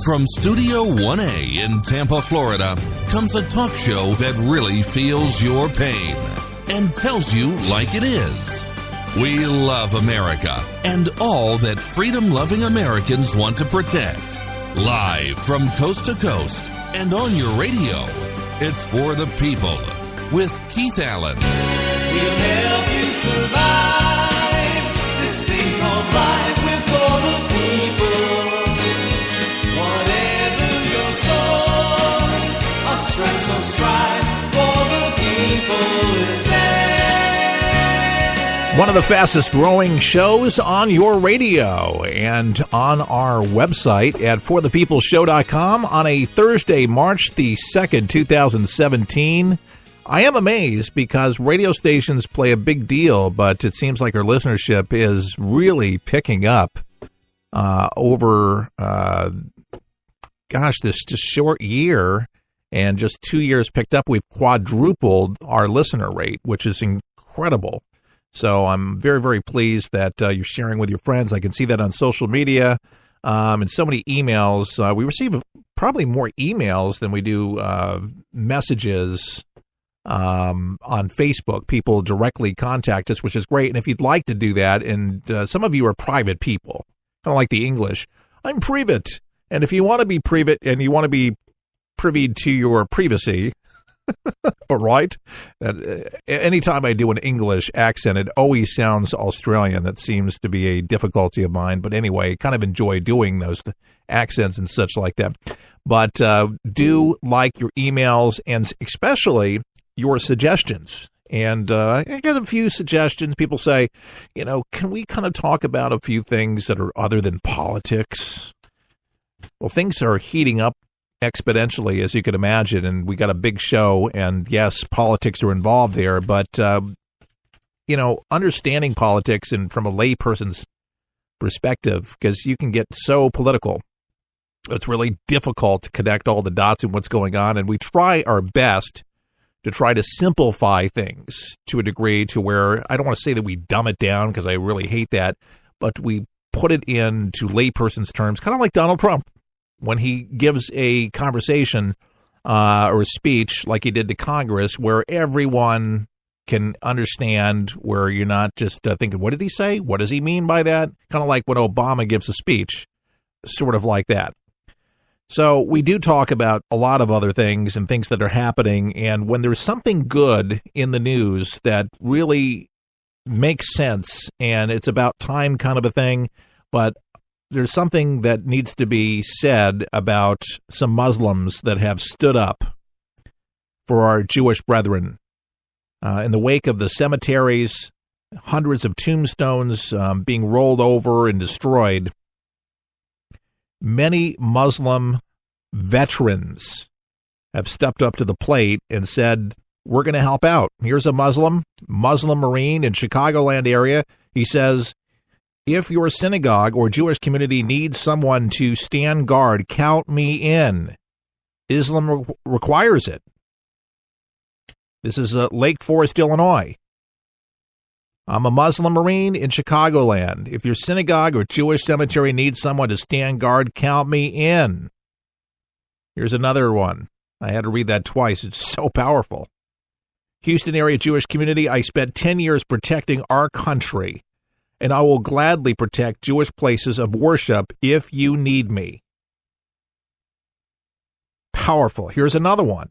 From Studio 1A in Tampa, Florida, comes a talk show that really feels your pain and tells you like it is. We love America and all that freedom-loving Americans want to protect. Live from coast to coast and on your radio, it's For the People with Keith Allen. We'll help you survive this thing called life. We're for the people. Whatever your source of stress or strife, for the people is there. One of the fastest growing shows on your radio and on our website at forthepeopleshow.com on a Thursday, March the 2nd, 2017. I am amazed because radio stations play a big deal, but it seems like our listenership is really picking up over, this just short year and just 2 years picked up. We've quadrupled our listener rate, which is incredible. So I'm very, very pleased that you're sharing with your friends. I can see that on social media and so many emails. We receive probably more emails than we do messages on Facebook. People directly contact us, which is great. And if you'd like to do that, and some of you are private people, kind of like the English, I'm private. And if you want to be private and you want to be privy to your privacy, all right, anytime I do an English accent, it always sounds Australian. That seems to be a difficulty of mine. But anyway, kind of enjoy doing those accents and such like that. But do like your emails and especially your suggestions. And I got a few suggestions. People say, can we kind of talk about a few things that are other than politics? Well, things are heating up exponentially, as you can imagine, and we got a big show, and yes, politics are involved there, but, understanding politics and from a layperson's perspective, because you can get so political, it's really difficult to connect all the dots and what's going on, and we try our best to try to simplify things to a degree to where, I don't want to say that we dumb it down, because I really hate that, but we put it into layperson's terms, kind of like Donald Trump. When he gives a conversation or a speech like he did to Congress where everyone can understand, where you're not just thinking, what did he say? What does he mean by that? Kind of like when Obama gives a speech, sort of like that. So we do talk about a lot of other things and things that are happening. And when there's something good in the news that really makes sense and it's about time kind of a thing, but there's something that needs to be said about some Muslims that have stood up for our Jewish brethren. In the wake of the cemeteries, hundreds of tombstones being rolled over and destroyed, many Muslim veterans have stepped up to the plate and said, we're going to help out. Here's a Muslim Marine in Chicagoland area. He says, if your synagogue or Jewish community needs someone to stand guard, count me in. Islam requires it. This is Lake Forest, Illinois. I'm a Muslim Marine in Chicagoland. If your synagogue or Jewish cemetery needs someone to stand guard, count me in. Here's another one. I had to read that twice. It's so powerful. Houston area Jewish community, I spent 10 years protecting our country, and I will gladly protect Jewish places of worship if you need me. Powerful. Here's another one.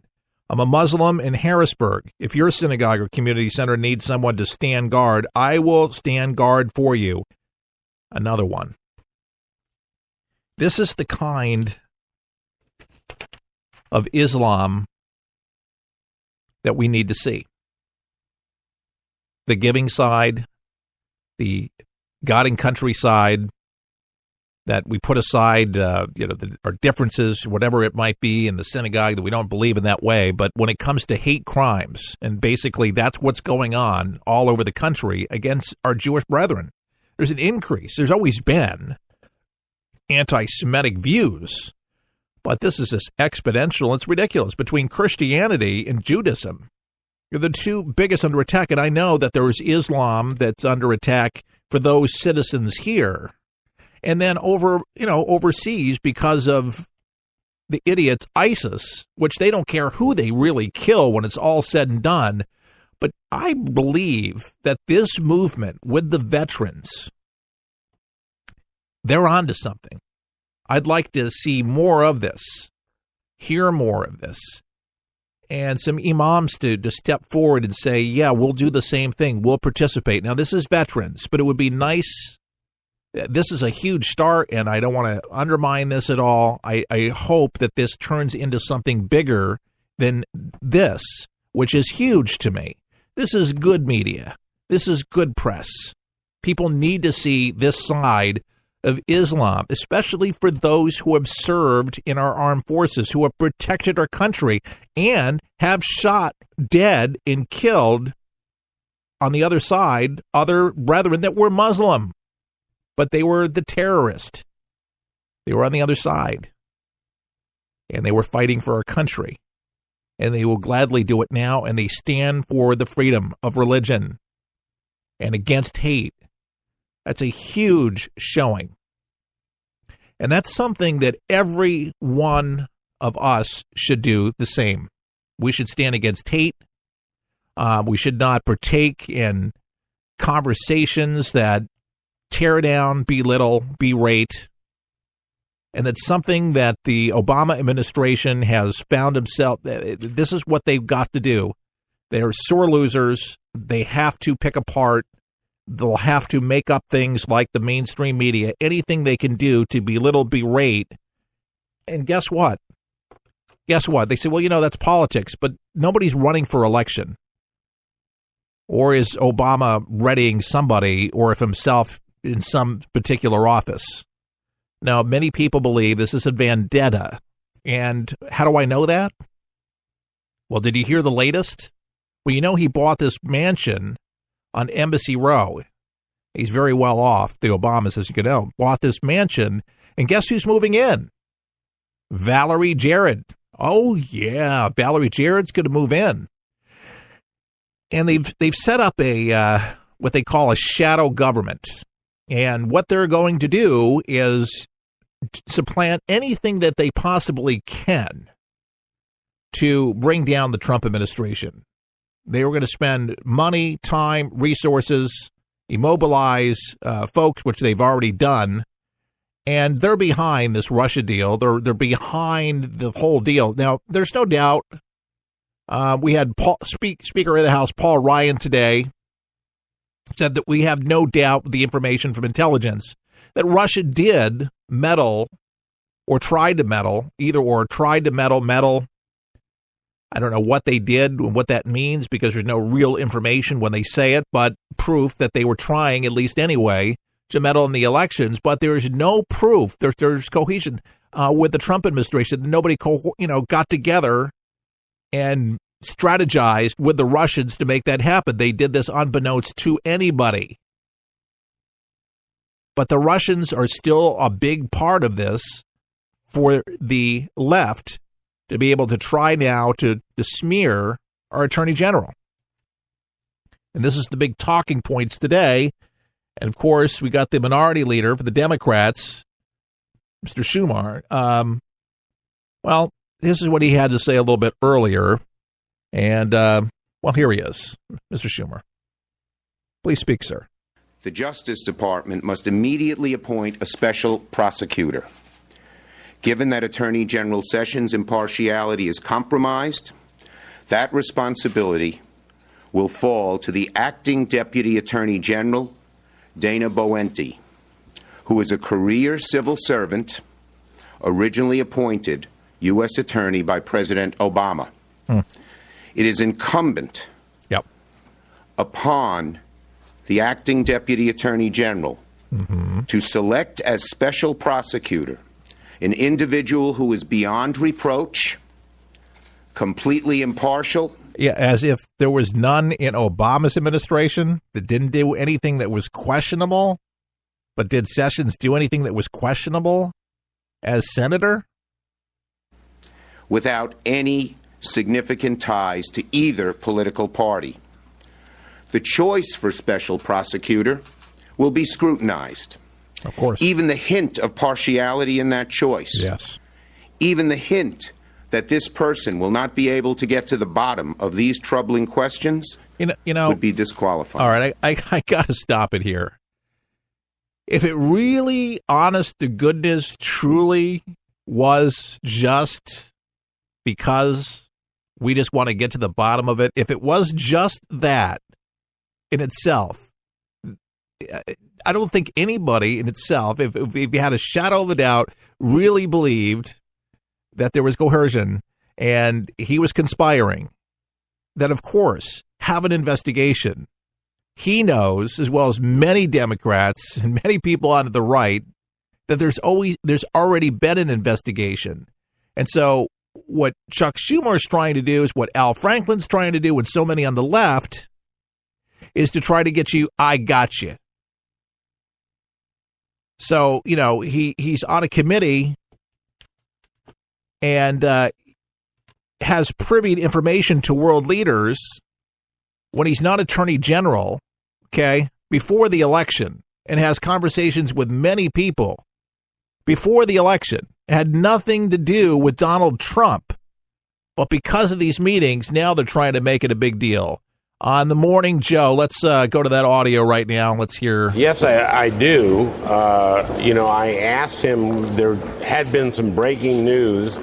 I'm a Muslim in Harrisburg. If your synagogue or community center needs someone to stand guard, I will stand guard for you. Another one. This is the kind of Islam that we need to see. The giving side, the God and country side, that we put aside, our differences, whatever it might be in the synagogue, that we don't believe in that way. But when it comes to hate crimes, and basically that's what's going on all over the country against our Jewish brethren, there's an increase. There's always been anti-Semitic views, but this is just exponential. It's ridiculous. Between Christianity and Judaism, you're the two biggest under attack. And I know that there is Islam that's under attack for those citizens here. And then overseas, because of the idiots ISIS, which they don't care who they really kill when it's all said and done. But I believe that this movement with the veterans, they're onto something. I'd like to see more of this, hear more of this, and some imams to step forward and say, yeah, we'll do the same thing. We'll participate. Now, this is veterans, but it would be nice. This is a huge start, and I don't want to undermine this at all. I hope that this turns into something bigger than this, which is huge to me. This is good media. This is good press. People need to see this side of Islam, especially for those who have served in our armed forces, who have protected our country, and have shot dead and killed on the other side other brethren that were Muslim. But they were the terrorist. They were on the other side. And they were fighting for our country. And they will gladly do it now. And they stand for the freedom of religion and against hate. That's a huge showing. And that's something that every one of us should do the same. We should stand against hate. We should not partake in conversations that tear down, belittle, berate. And that's something that the Obama administration has found himself. This is what they've got to do. They're sore losers. They have to pick apart. They'll have to make up things like the mainstream media, anything they can do to belittle, berate. And guess what? Guess what? They say, well, that's politics, but nobody's running for election. Or is Obama readying somebody, or if himself in some particular office? Now, many people believe this is a vendetta. And how do I know that? Well, did you hear the latest? Well, he bought this mansion on Embassy Row. He's very well off, the Obamas, as you know, bought this mansion. And guess who's moving in? Valerie Jarrett. Oh, yeah, Valerie Jarrett's going to move in. And they've set up a what they call a shadow government. And what they're going to do is supplant anything that they possibly can to bring down the Trump administration. They were going to spend money, time, resources, immobilize folks, which they've already done, and they're behind this Russia deal. They're behind the whole deal. Now, there's no doubt. We had Speaker of the House Paul Ryan today said that we have no doubt with the information from intelligence that Russia did meddle or tried to meddle, meddle. I don't know what they did and what that means because there's no real information when they say it, but proof that they were trying, at least anyway, to meddle in the elections. But there's no proof. There's cohesion with the Trump administration. Nobody, got together and strategized with the Russians to make that happen. They did this unbeknownst to anybody. But the Russians are still a big part of this for the left to be able to try now to smear our Attorney General. And this is the big talking points today. And, of course, we got the minority leader for the Democrats, Mr. Schumer. Well, this is what he had to say a little bit earlier. And, here he is, Mr. Schumer. Please speak, sir. The Justice Department must immediately appoint a special prosecutor. Given that Attorney General Sessions' impartiality is compromised, that responsibility will fall to the acting Deputy Attorney General, Dana Boente, who is a career civil servant, originally appointed U.S. Attorney by President Obama. It is incumbent upon the acting Deputy Attorney General to select as special prosecutor an individual who is beyond reproach, completely impartial. Yeah, as if there was none in Obama's administration that didn't do anything that was questionable. But did Sessions do anything that was questionable as senator? Without any significant ties to either political party. The choice for special prosecutor will be scrutinized. Of course. Even the hint of partiality in that choice even the hint that this person will not be able to get to the bottom of these troubling questions would be disqualifying. All right, I got to stop it here. If it really, honest to goodness, truly was just because we just want to get to the bottom of it, if it was just that in itself, I don't think anybody in itself, if you had a shadow of a doubt, really believed that there was coercion and he was conspiring, that of course, have an investigation. He knows, as well as many Democrats and many people on the right, that there's already been an investigation. And so what Chuck Schumer is trying to do is what Al Franklin's trying to do with so many on the left is to try to get you, I got you. So, he's on a committee and has privy information to world leaders when he's not attorney general, okay, before the election, and has conversations with many people before the election. It had nothing to do with Donald Trump. But because of these meetings, now they're trying to make it a big deal. On the Morning Joe, let's go to that audio right now. Let's hear. Yes, I do. I asked him, there had been some breaking news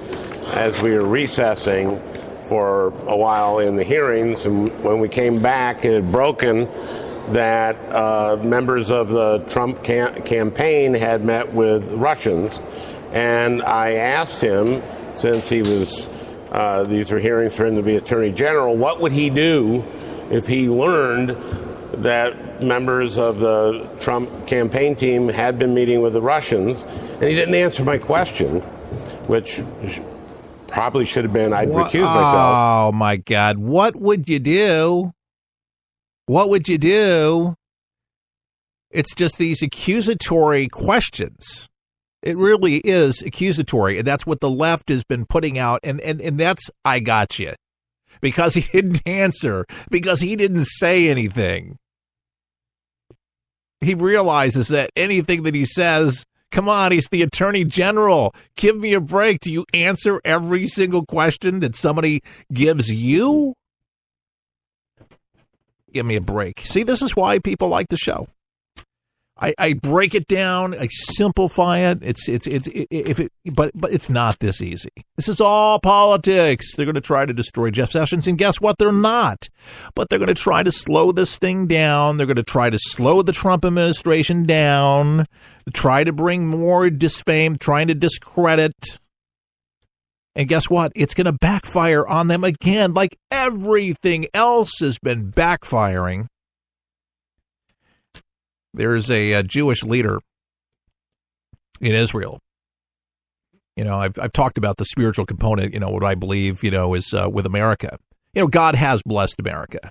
as we were recessing for a while in the hearings. And when we came back, it had broken that members of the Trump campaign had met with Russians. And I asked him, since he was, these are hearings for him to be Attorney General, what would he do if he learned that members of the Trump campaign team had been meeting with the Russians? And he didn't answer my question, which probably should have been, I'd recuse myself. Oh, my God. What would you do? What would you do? It's just these accusatory questions. It really is accusatory, and that's what the left has been putting out, and that's, I got you. Because he didn't answer, because he didn't say anything. He realizes that anything that he says, come on, he's the Attorney General. Give me a break. Do you answer every single question that somebody gives you? Give me a break. See, this is why people like the show. I break it down, I simplify it. But it's not this easy. This is all politics. They're going to try to destroy Jeff Sessions, and guess what? They're not. But they're going to try to slow this thing down. They're going to try to slow the Trump administration down. Try to bring more disfame, trying to discredit. And guess what? It's going to backfire on them again, like everything else has been backfiring. There's a Jewish leader in Israel. I've talked about the spiritual component, what I believe, is with America. God has blessed America.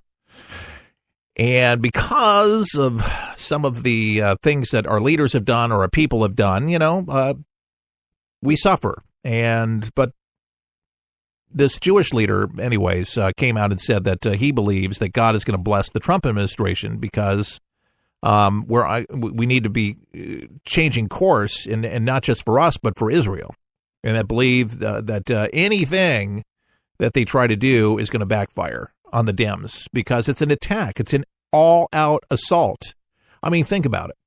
And because of some of the things that our leaders have done or our people have done, we suffer. But this Jewish leader, anyways, came out and said that he believes that God is going to bless the Trump administration because we need to be changing course, and not just for us, but for Israel. And I believe that anything that they try to do is going to backfire on the Dems because it's an attack. It's an all-out assault. I mean, think about it.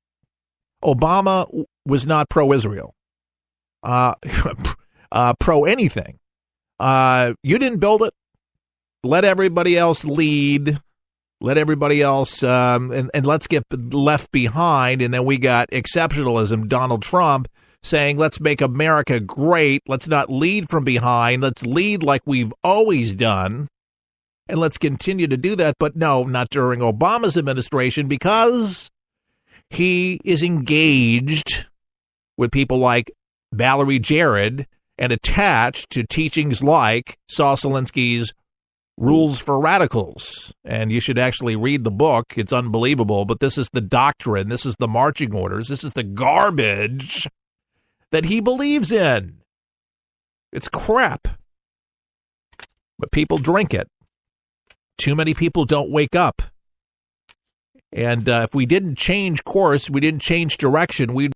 Obama was not pro-Israel, pro-anything. You didn't build it. Let everybody else lead. Let everybody else, and let's get left behind. And then we got exceptionalism, Donald Trump, saying, let's make America great. Let's not lead from behind. Let's lead like we've always done. And let's continue to do that. But no, not during Obama's administration, because he is engaged with people like Valerie Jarrett and attached to teachings like Saul Alinsky's Rules for Radicals. And you should actually read the book. It's unbelievable. But this is the doctrine. This is the marching orders. This is the garbage that he believes in. It's crap. But people drink it. Too many people don't wake up. And if we didn't change course, we didn't change direction, we'd